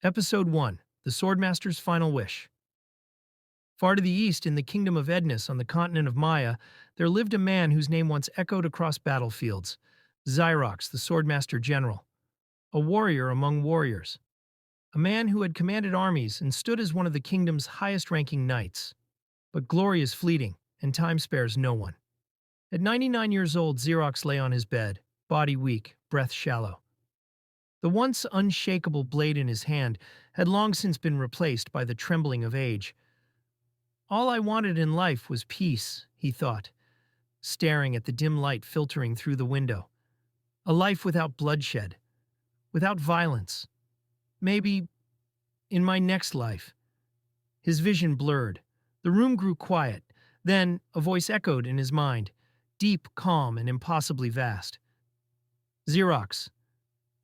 Episode 1: The Swordmaster's Final Wish. Far to the east, in the kingdom of Ednus on the continent of Maya, there lived a man whose name once echoed across battlefields: Xyrox, the Swordmaster General, a warrior among warriors, a man who had commanded armies and stood as one of the kingdom's highest-ranking knights. But glory is fleeting, and time spares no one. At 99 years old, Xyrox lay on his bed, body weak, breath shallow. The once unshakable blade in his hand had long since been replaced by the trembling of age. All I wanted in life was peace, he thought, staring at the dim light filtering through the window. A life without bloodshed, without violence. Maybe in my next life. His vision blurred. The room grew quiet. Then a voice echoed in his mind, deep, calm, and impossibly vast. Xyrox,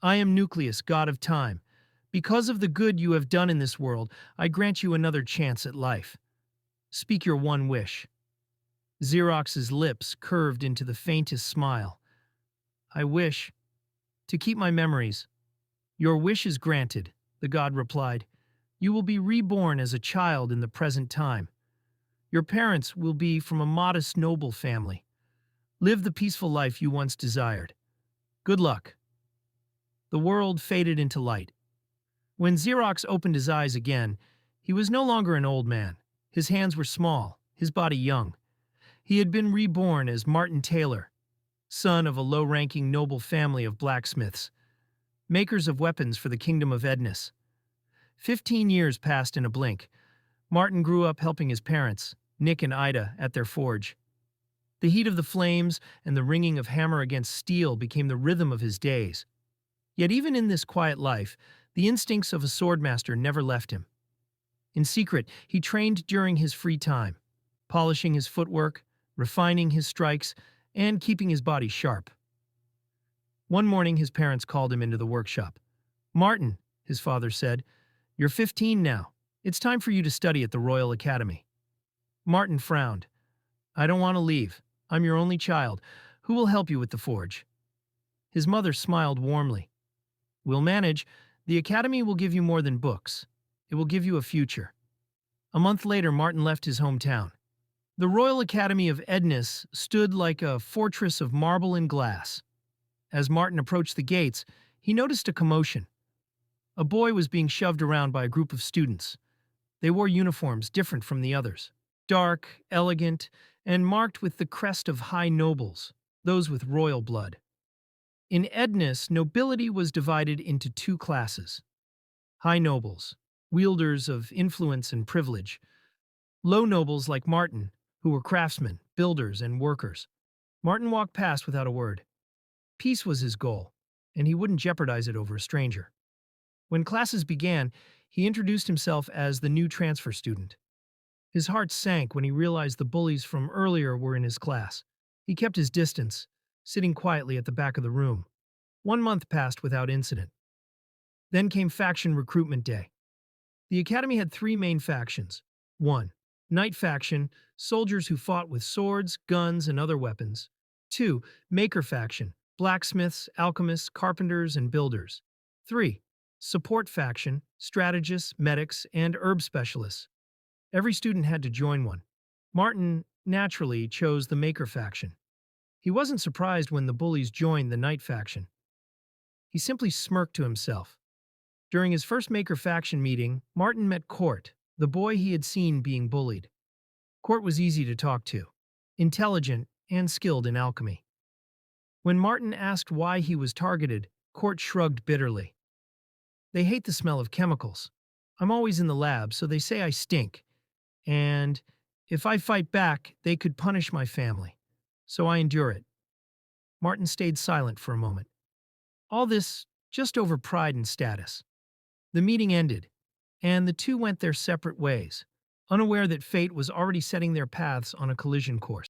I am Nucleus, god of time. Because of the good you have done in this world, I grant you another chance at life. Speak your one wish. Xyrox's lips curved into the faintest smile. I wish to keep my memories. Your wish is granted, the god replied. You will be reborn as a child in the present time. Your parents will be from a modest noble family. Live the peaceful life you once desired. Good luck. The world faded into light. When Xyrox opened his eyes again, he was no longer an old man. His hands were small, his body young. He had been reborn as Martin Taylor, son of a low-ranking noble family of blacksmiths, makers of weapons for the kingdom of Ednus. 15 years passed in a blink. Martin grew up helping his parents, Nick and Ida, at their forge. The heat of the flames and the ringing of hammer against steel became the rhythm of his days. Yet even in this quiet life, the instincts of a swordmaster never left him. In secret, he trained during his free time, polishing his footwork, refining his strikes, and keeping his body sharp. One morning, his parents called him into the workshop. Martin, his father said, you're 15 now. It's time for you to study at the Royal Academy. Martin frowned. I don't want to leave. I'm your only child. Who will help you with the forge? His mother smiled warmly. We'll manage. The academy will give you more than books. It will give you a future. A month later, Martin left his hometown. The Royal Academy of Ednus stood like a fortress of marble and glass. As Martin approached the gates, he noticed a commotion. A boy was being shoved around by a group of students. They wore uniforms different from the others, dark, elegant, and marked with the crest of high nobles, those with royal blood. In Ednus, nobility was divided into two classes: high nobles, wielders of influence and privilege; low nobles like Martin, who were craftsmen, builders, and workers. Martin walked past without a word. Peace was his goal, and he wouldn't jeopardize it over a stranger. When classes began, he introduced himself as the new transfer student. His heart sank when he realized the bullies from earlier were in his class. He kept his distance, sitting quietly at the back of the room. 1 month passed without incident. Then came faction recruitment day. The academy had 3 main factions. 1. Knight faction, soldiers who fought with swords, guns, and other weapons. 2. Maker faction, blacksmiths, alchemists, carpenters, and builders. 3. Support faction, strategists, medics, and herb specialists. Every student had to join one. Martin, naturally, chose the Maker faction. He wasn't surprised when the bullies joined the Knight faction. He simply smirked to himself. During his first Maker faction meeting, Martin met Court, the boy he had seen being bullied. Court was easy to talk to, intelligent, and skilled in alchemy. When Martin asked why he was targeted, Court shrugged bitterly. They hate the smell of chemicals. I'm always in the lab, so they say I stink. And if I fight back, they could punish my family. So I endure it. Martin stayed silent for a moment. All this just over pride and status. The meeting ended, and the two went their separate ways, unaware that fate was already setting their paths on a collision course.